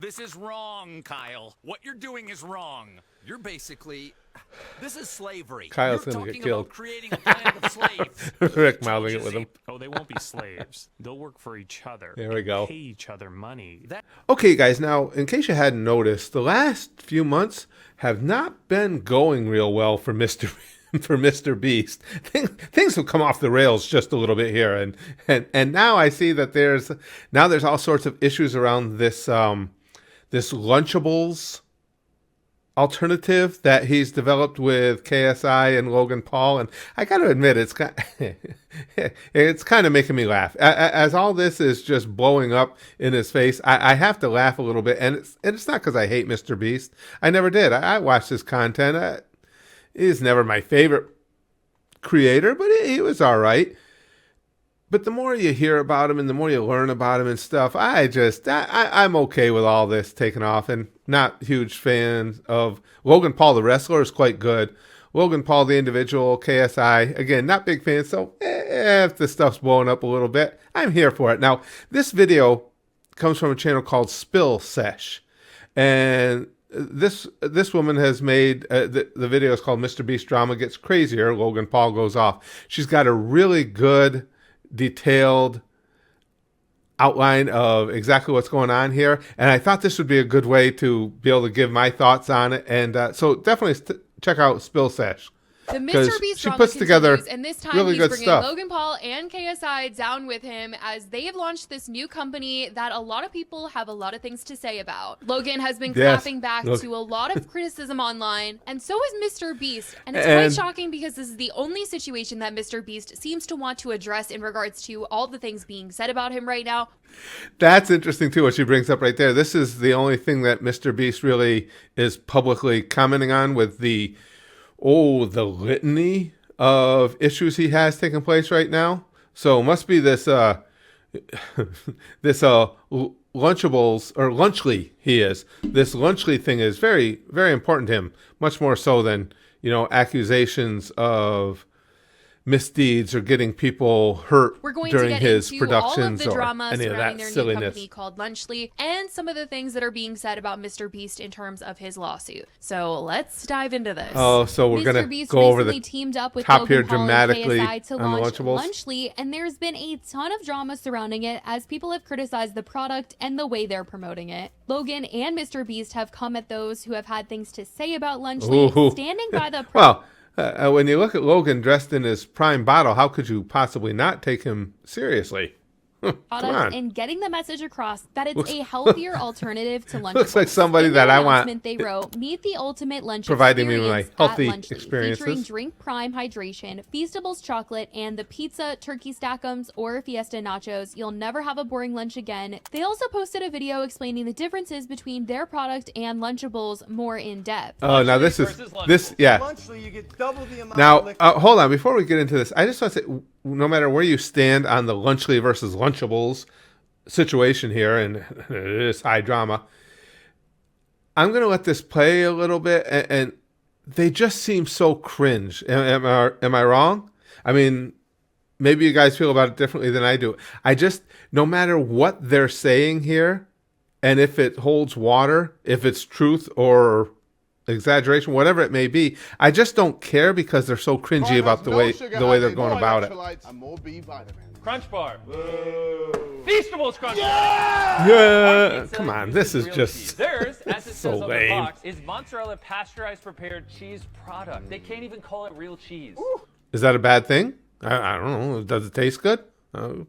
This is wrong, Kyle. What you're doing is wrong. You're basically... This is slavery. Kyle's You're gonna get talking killed. about creating a land of slaves. Rick mouthing it with him. Oh, they won't be slaves. They'll work for each other. There we go. Pay each other money. Okay, guys, now, in case you hadn't noticed, the last few months have not been going real well for Mr. Beast. Things have come off the rails just a little bit here, and now I see that there's all sorts of issues around this this Lunchables alternative that he's developed with KSI and Logan Paul, and I got to admit it's kind of making me laugh as all this is just blowing up in his face. I have to laugh a little bit, and it's not because I hate Mr. Beast. I never did. I watched his content. He's never my favorite creator, but he was all right. But the more you hear about him and the more you learn about him and stuff, I'm okay with all this taking off, and not huge fans of Logan Paul, the wrestler, is quite good. Logan Paul, the individual, KSI, again, not big fans. So if the stuff's blowing up a little bit, I'm here for it. Now, this video comes from a channel called Spill Sesh, and this woman has made the video is called Mr. Beast Drama Gets Crazier. Logan Paul goes off. She's got a really good, detailed outline of exactly what's going on here, and I thought this would be a good way to be able to give my thoughts on it, and so definitely check out Spill Sesh. The Mr. Beast drama puts together continues, and this time really he's good bringing stuff. Logan Paul and KSI down with him as they have launched this new company that a lot of people have a lot of things to say about. Logan has been clapping back to a lot of criticism online, and so is Mr. Beast. And it's quite shocking because this is the only situation that Mr. Beast seems to want to address in regards to all the things being said about him right now. That's interesting, too, what she brings up right there. This is the only thing that Mr. Beast really is publicly commenting on with the litany of issues he has taking place right now. So it must be this this Lunchables or Lunchly he is. This Lunchly thing is very, very important to him, much more so than, accusations of misdeeds or getting people hurt during his productions or any of that silliness. New company called Lunchly, and some of the things that are being said about Mr. Beast in terms of his lawsuit. So let's dive into this. Oh, so we're gonna go over the teamed up with top Logan here Paul dramatically and KSI to on the launch Lunchables. Lunchly, and there's been a ton of drama surrounding it as people have criticized the product and the way they're promoting it. Logan and Mr. Beast have come at those who have had things to say about Lunchly, standing by the when you look at Logan dressed in his prime bottle, how could you possibly not take him seriously? Product and getting the message across that it's a healthier alternative to Lunchables. Looks like somebody in that the I want. announcement they wrote, meet the ultimate lunch Providing me with my experience healthy at Lunchly, experiences. featuring Drink Prime Hydration, Feastables chocolate, and the pizza, turkey stackums, or Fiesta nachos. You'll never have a boring lunch again. They also posted a video explaining the differences between their product and Lunchables more in depth. Oh, now this, yeah. Lunchly, you get double the amount Now, of liquid. hold on. Before we get into this, I just want to say, no matter where you stand on the Lunchly versus Lunchables situation here, and it is high drama, I'm going to let this play a little bit, and they just seem so cringe. Am I wrong? I mean, maybe you guys feel about it differently than I do. No matter what they're saying here, and if it holds water, if it's truth or exaggeration, whatever it may be, I just don't care because they're so cringy about the way they're going about it. Crunch Bar. Feastables Crunch Bar. Yeah, come on, this is just Theirs, as it so says on the lame. box, is mozzarella pasteurized prepared cheese product. They can't even call it real cheese. Is that a bad thing? I don't know. Does it taste good?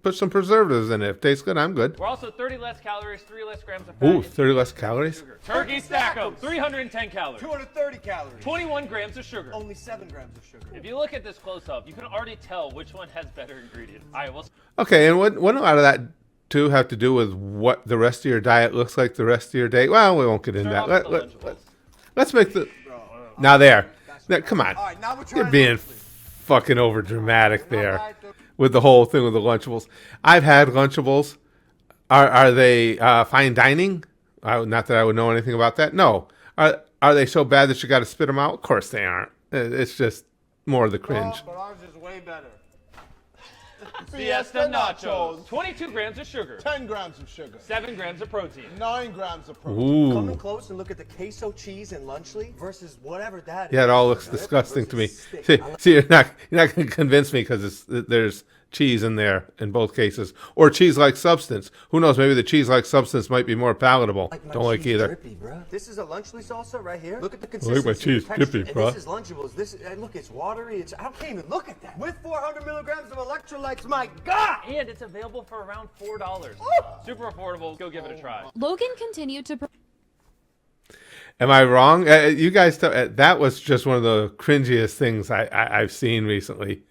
Put some preservatives in it. If it tastes good, I'm good. We're also 30 less calories, 3 less grams of fat. Ooh, 30 less calories? Turkey stack 'em, 310 calories. 230 calories. 21 grams of sugar. Only 7 grams of sugar. If you look at this close up, you can already tell which one has better ingredients. All right, well, Okay, and wouldn't a lot of that too have to do with what the rest of your diet looks like the rest of your day? Well, we won't get into that. Let's make the... Now there. Come on. All right, now we're trying You're to being fucking over dramatic there with the whole thing with the Lunchables. I've had Lunchables. Are they fine dining? Not that I would know anything about that. No. Are they so bad that you got to spit them out? Of course they aren't. It's just more of the cringe. but ours is way better. Fiesta Nachos. 22 grams of sugar. 10 grams of sugar. 7 grams of protein. 9 grams of protein. Come in Ooh. close and look at the queso cheese and lunchly versus whatever that is. Yeah, it all looks disgusting to me. See, you're not going to convince me because there's cheese in there in both cases, or cheese-like substance. Who knows? Maybe the cheese-like substance might be more palatable. My Don't like cheese either. drippy, bro. This is a lunchly salsa right here. Look at the I consistency. like my cheese the texture. drippy, And bro. this is Lunchables. This look, it's watery. I can't even look at that. With 400 milligrams of electrolytes, my God! And it's available for around $4. Super affordable. Go give it a try. Logan continued to Am I wrong? You guys, that was just one of the cringiest things I've seen recently.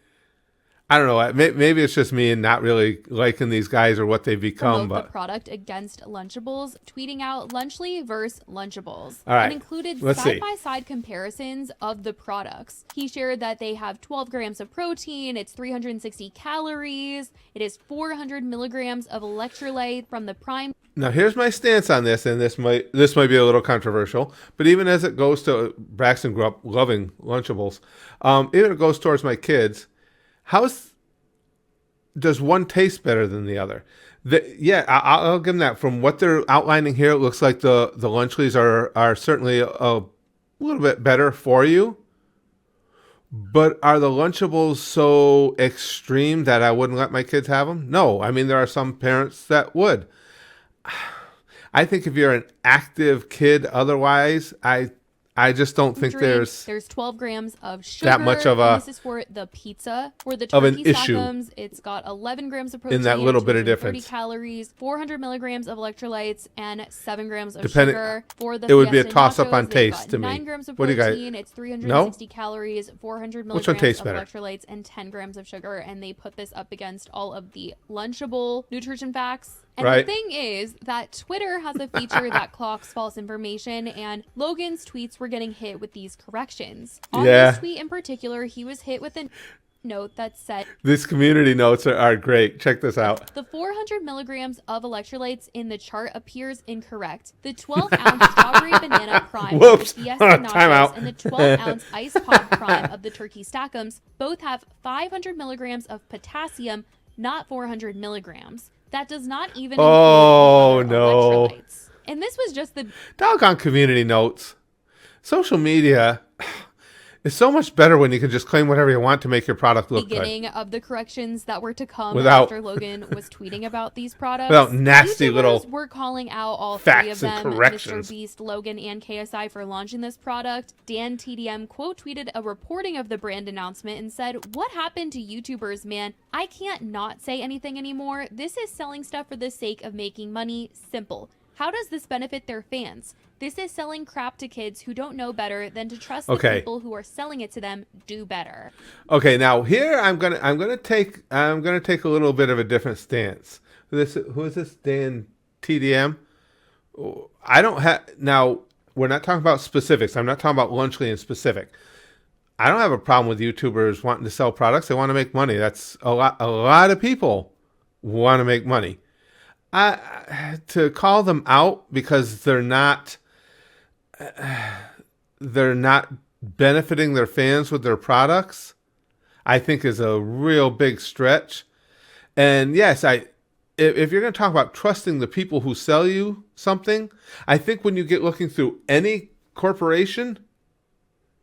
I don't know. Maybe it's just me and not really liking these guys or what they've become. promote But the product against Lunchables, tweeting out Lunchly versus Lunchables, All right, and included let's see. side-by-side comparisons of the products. He shared that they have 12 grams of protein, it's 360 calories, it is 400 milligrams of electrolyte from the Prime. now here's my stance on this, and this might be a little controversial. But even as it goes to Braxton grew up loving Lunchables, even it goes towards my kids. Does one taste better than the other? I'll give them that. From what they're outlining here, it looks like the Lunchleys are certainly a little bit better for you. But are the Lunchables so extreme that I wouldn't let my kids have them? No. I mean, there are some parents that would. I think if you're an active kid otherwise, I just don't think there's 12 grams of sugar. that much of and this is for the pizza. For the of an turkey issue stackums, it's got 11 grams of protein, in that little bit of 230 difference. calories, 400 milligrams of electrolytes, and 7 grams of Depending- sugar. For the it would be a Fiesta toss-up nachos, on they've taste got to me. 9 grams of What do you guys- protein, it's 360 calories, 400 Which one milligrams tastes of better? electrolytes, and 10 grams of sugar. And they put this up against all of the Lunchable nutrition facts. And Right. the thing is that Twitter has a feature that clocks false information, and Logan's tweets were getting hit with these corrections. On Yeah. this tweet in particular, he was hit with a note that said, These community notes are great. Check this out. the 400 milligrams of electrolytes in the chart appears incorrect. The 12-ounce strawberry banana prime Whoops. of the Fiesta Time out. nachos and the 12-ounce ice pop prime of the turkey stackums both have 500 milligrams of potassium, not 400 milligrams. That does not even include Oh, the other no. electrolytes. And this was just the Doggone community notes. Social media is so much better when you can just claim whatever you want to make your product look good. beginning of the corrections that were to come Without- after Logan was tweeting about these products. Without nasty YouTubers little were calling out all three facts of and them, corrections. Mr. Beast, Logan, and KSI for launching this product. Dan TDM quote tweeted a reporting of the brand announcement and said, "What happened to YouTubers, man? I can't not say anything anymore. This is selling stuff for the sake of making money. Simple. How does this benefit their fans? This is selling crap to kids who don't know better than to trust the Okay. people who are selling it to them do better." Okay, now here I'm gonna take a little bit of a different stance. Who is this? Dan TDM. I don't have now. We're not talking about specifics. I'm not talking about Lunchly in specific. I don't have a problem with YouTubers wanting to sell products. They want to make money. That's a lot. A lot of people want to make money. To call them out because they're not benefiting their fans with their products, I think is a real big stretch. And yes, if you're going to talk about trusting the people who sell you something, I think when you get looking through any corporation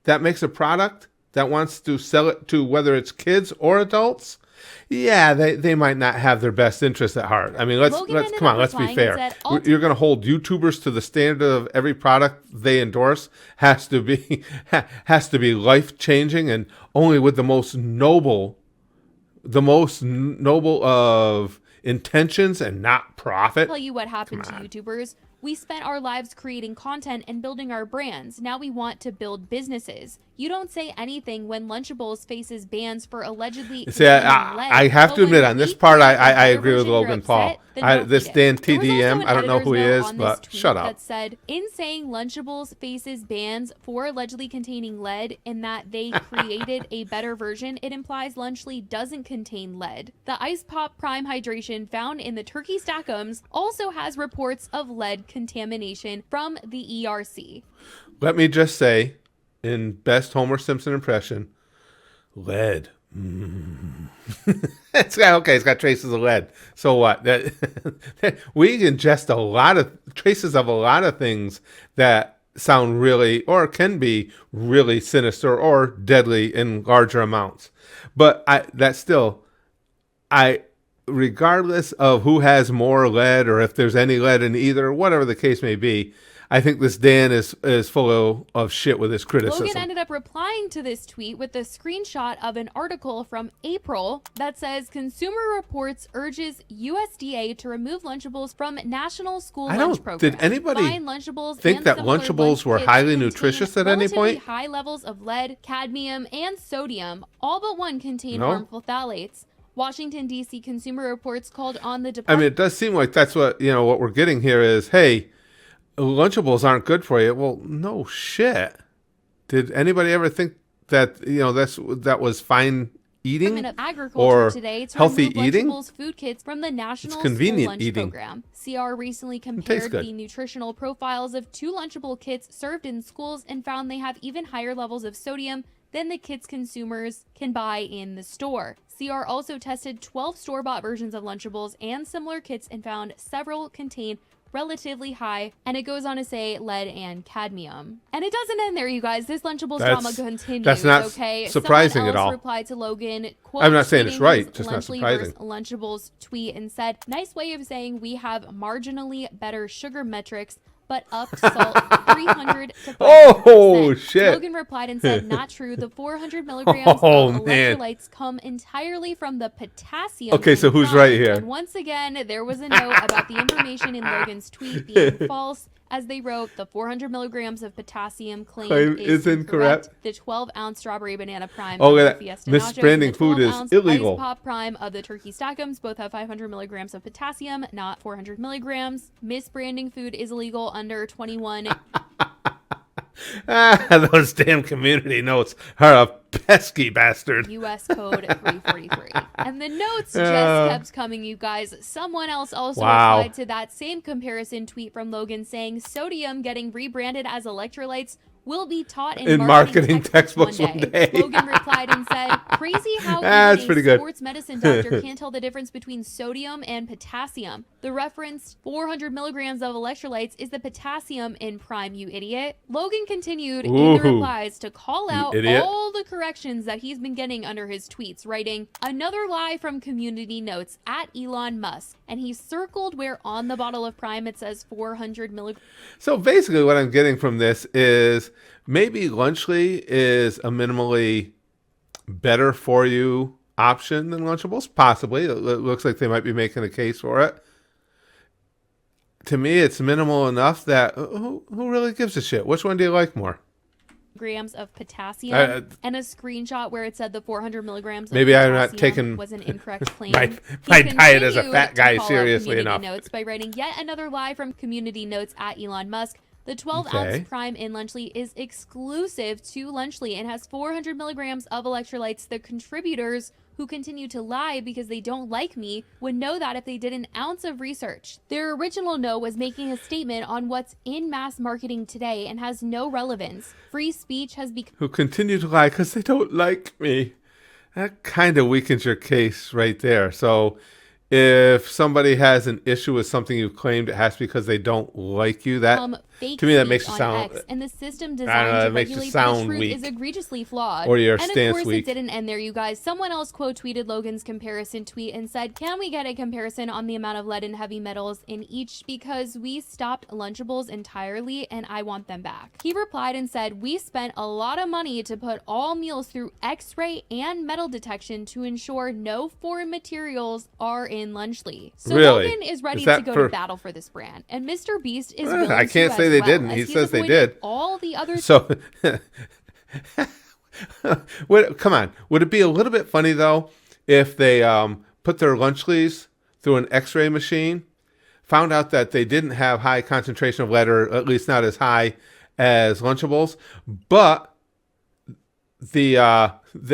that makes a product that wants to sell it to whether it's kids or adults, yeah, they might not have their best interest at heart. I mean, let's Logan ended come on, up let's be replying fair. and said, You're going to hold YouTubers to the standard of every product they endorse has to be life changing, and only with the most noble of intentions and not profit. Tell you what happened to YouTubers. We spent our lives creating content and building our brands. Now we want to build businesses. You don't say anything when Lunchables faces bans for allegedly. See, I have to admit, on this part, I agree with Logan Paul. This Dan TDM, I don't know who he is, but shut up. That said, in saying Lunchables faces bans for allegedly containing lead in that they created a better version, it implies Lunchly doesn't contain lead. The Ice Pop Prime Hydration found in the turkey stackums also has reports of lead contamination from the ERC. Let me just say, in best Homer Simpson impression, lead, It's got, okay, it's got traces of lead. So what? We ingest a lot of traces of a lot of things that sound really or can be really sinister or deadly in larger amounts. But regardless of who has more lead or if there's any lead in either, whatever the case may be, I think this Dan is full of shit with his criticism. Logan ended up replying to this tweet with a screenshot of an article from April that says Consumer Reports urges USDA to remove Lunchables from National School Lunch Program. Did anybody Lunchables think and that similar Lunchables were lunch highly kits nutritious at contain any point? relatively high levels of lead, cadmium, and sodium. All but one contain No. harmful phthalates. Washington, D.C. Consumer Reports called on the I Department. mean, it does seem like that's what we're getting here is, hey, Lunchables aren't good for you. Well, no shit. Did anybody ever think that that was fine eating Of Agriculture or today to healthy remove eating? Lunchables food kits from the National It's convenient School Lunch eating. Program. CR recently tastes compared good. the nutritional profiles of 2 Lunchable kits served in schools and found they have even higher levels of sodium than the kits consumers can buy in the store. CR also tested 12 store-bought versions of Lunchables and similar kits and found several contain relatively high, and it goes on to say lead and cadmium. And it doesn't end there, you guys. This Lunchables drama continues. That's not okay? surprising Someone at else all. replied to Logan, quote, I'm not saying it's tweeting right, his just not Lunchly surprising. versus Lunchables tweet and said, nice way of saying we have marginally better sugar metrics, but upped salt 300 to 500%. Oh, shit. Logan replied and said, not true. The 400 milligrams Oh, of man. electrolytes come entirely from the potassium. Okay, so in who's prime. right here? And once again, there was a note about the information in Logan's tweet being false. As they wrote, the 400 milligrams of potassium claimed is incorrect. The 12-ounce strawberry banana prime Oh, of yeah, the Fiesta misbranding Nachos, food the is 12-ounce illegal. Ice Pop prime of the Turkey Stack'ems both have 500 milligrams of potassium, not 400 milligrams. Misbranding food is illegal under 21. Those damn community notes are a pesky bastard. U.S. Code 343. And the notes just kept coming, you guys. Someone else also Wow. replied to that same comparison tweet from Logan saying sodium getting rebranded as electrolytes will be taught in marketing textbooks one day. Logan replied and said, crazy how That's even pretty a good. sports medicine doctor can't tell the difference between sodium and potassium. The referenced 400 milligrams of electrolytes is the potassium in prime, you idiot. Logan continued in the Ooh. replies to call out idiot. all the corrections that he's been getting under his tweets, writing, another lie from community notes at Elon Musk. And he circled where on the bottle of prime it says 400 milligrams. So basically what I'm getting from this is maybe Lunchly is a minimally better for you option than Lunchables. Possibly. It looks like they might be making a case for it. To me, it's minimal enough that who really gives a shit? Which one do you like more? Grams of potassium and a screenshot where it said the 400 milligrams Maybe of I'm not potassium taking was an incorrect claim. my He diet as a continued fat to guy call out seriously community enough. notes by writing yet another lie from community notes at Elon Musk. The 12 Okay. ounce prime in Lunchly is exclusive to Lunchly and has 400 milligrams of electrolytes. The contributors who continue to lie because they don't like me would know that if they did an ounce of research. Their original note was making a statement on what's in mass marketing today and has no relevance. Free speech has become Who continue to lie because they don't like me. That kind of weakens your case right there. So if somebody has an issue with something you've claimed, it has to be because they don't like you. That fake to me, that speech makes it on sound. X, and the system I don't designed know, to it makes it regulate sound the truth weak. is egregiously flawed. Or your and stance of course, weak. it didn't end there, you guys. Someone else quote tweeted Logan's comparison tweet and said, "Can we get a comparison on the amount of lead and heavy metals in each? Because we stopped Lunchables entirely, and I want them back." He replied and said, "We spent a lot of money to put all meals through X-ray and metal detection to ensure no foreign materials are in Lunchly." So Really? Logan is ready Is to that go for- to battle for this brand, and Mr. Beast is willing I can't to say as they well, didn't. as He he's says they avoided did. all the other So, come on. Would it be a little bit funny though if they put their Lunchlys through an X-ray machine, found out that they didn't have high concentration of lead, or at least not as high as Lunchables, but the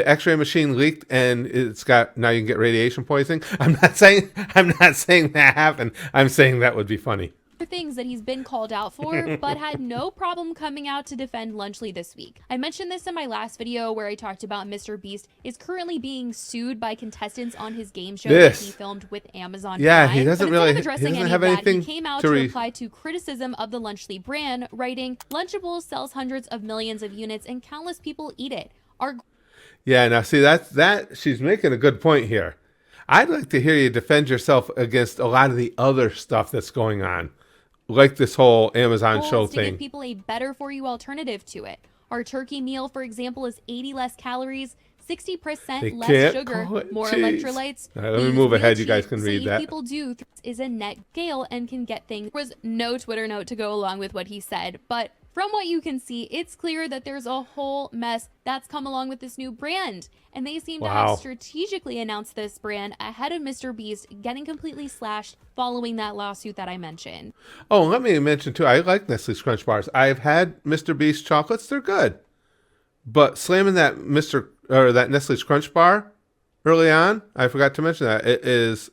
X-ray machine leaked and it's got, now you can get radiation poisoning. I'm not saying that happened. I'm saying that would be funny. things that he's been called out for, but had no problem coming out to defend Lunchly this week. I mentioned this in my last video where I talked about Mr. Beast is currently being sued by contestants on his game show that he filmed with Amazon Yeah, Prime. he doesn't but really instead of addressing any have of anything that, he came out to to reply to criticism of the Lunchly brand, writing, "Lunchables sells hundreds of millions of units and countless people eat it. Our Yeah, now see that she's making a good point here. I'd like to hear you defend yourself against a lot of the other stuff that's going on, like this whole Amazon goal show is to thing. give people a better for you alternative to it. Our turkey meal, for example, is 80 less calories, 60% less sugar, more electrolytes. All right, let me move ahead. You guys can read that. People do is a net scale and can get things. There was no Twitter note to go along with what he said, but from what you can see, it's clear that there's a whole mess that's come along with this new brand. And they seem to have strategically announced this brand ahead of Mr. Beast getting completely slashed following that lawsuit that I mentioned. Oh, let me mention too, I like Nestle's Crunch Bars. I've had Mr. Beast chocolates, they're good. But slamming that that Nestle's Crunch Bar early on, I forgot to mention that. It is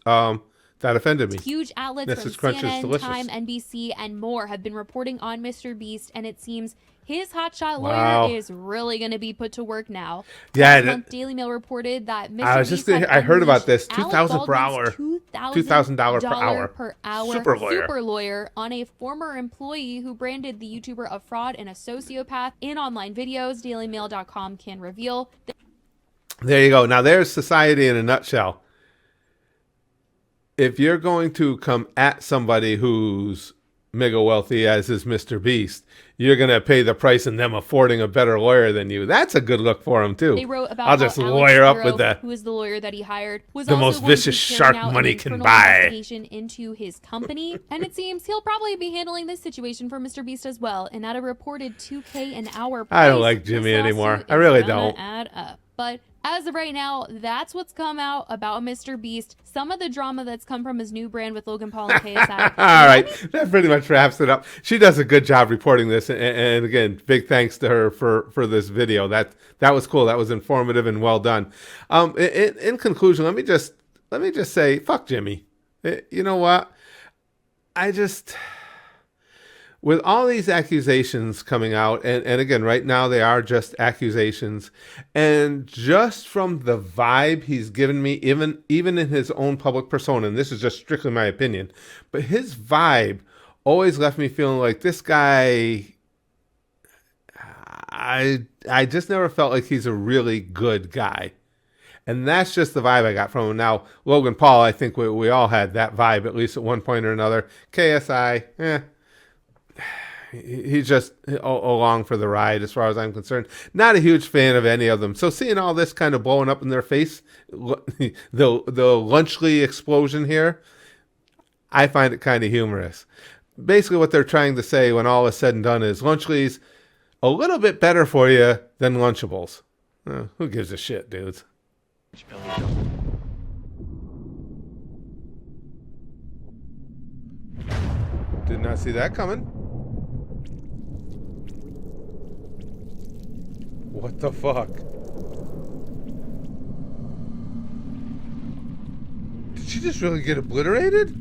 that offended me. Huge outlets Nestle's from Crunch is CNN, delicious. Time, NBC, and more have been reporting on Mr. Beast, and it seems his hotshot lawyer is really going to be put to work now. Yeah, Last month, Daily Mail reported that Mr. I was Beast just I heard about this. $2,000 per hour. $2,000 per hour super lawyer on a former employee who branded the YouTuber a fraud and a sociopath in online videos. DailyMail.com can reveal. There you go. Now there's society in a nutshell. If you're going to come at somebody who's mega wealthy as is Mr. Beast, you're going to pay the price in them affording a better lawyer than you. That's a good look for him too. They wrote about I'll just how lawyer Alex up with Spiro, that. who is the lawyer that he hired, was The also most going to vicious be shark carrying out money an can internal buy. investigation into his company, and it seems he'll probably be handling this situation for Mr. Beast as well. And at a reported $2K an hour price, I don't like Jimmy this anymore. lawsuit I really is gonna don't. add up. But as of right now, that's what's come out about Mr. Beast. Some of the drama that's come from his new brand with Logan Paul and KSI. All right, that pretty much wraps it up. She does a good job reporting this, and again, big thanks to her for this video. That was cool. That was informative and well done. In conclusion, let me just say, fuck Jimmy. You know what? With all these accusations coming out, and again, right now they are just accusations, and just from the vibe he's given me, even in his own public persona, and this is just strictly my opinion, but his vibe always left me feeling like this guy, I just never felt like he's a really good guy. And that's just the vibe I got from him. Now, Logan Paul, I think we all had that vibe, at least at one point or another. KSI, he's just along for the ride as far as I'm concerned. Not a huge fan of any of them. So seeing all this kind of blowing up in their face, the Lunchly explosion here, I find it kind of humorous. Basically what they're trying to say when all is said and done is Lunchly's a little bit better for you than Lunchables. Who gives a shit, dudes? Did not see that coming. What the fuck? Did she just really get obliterated?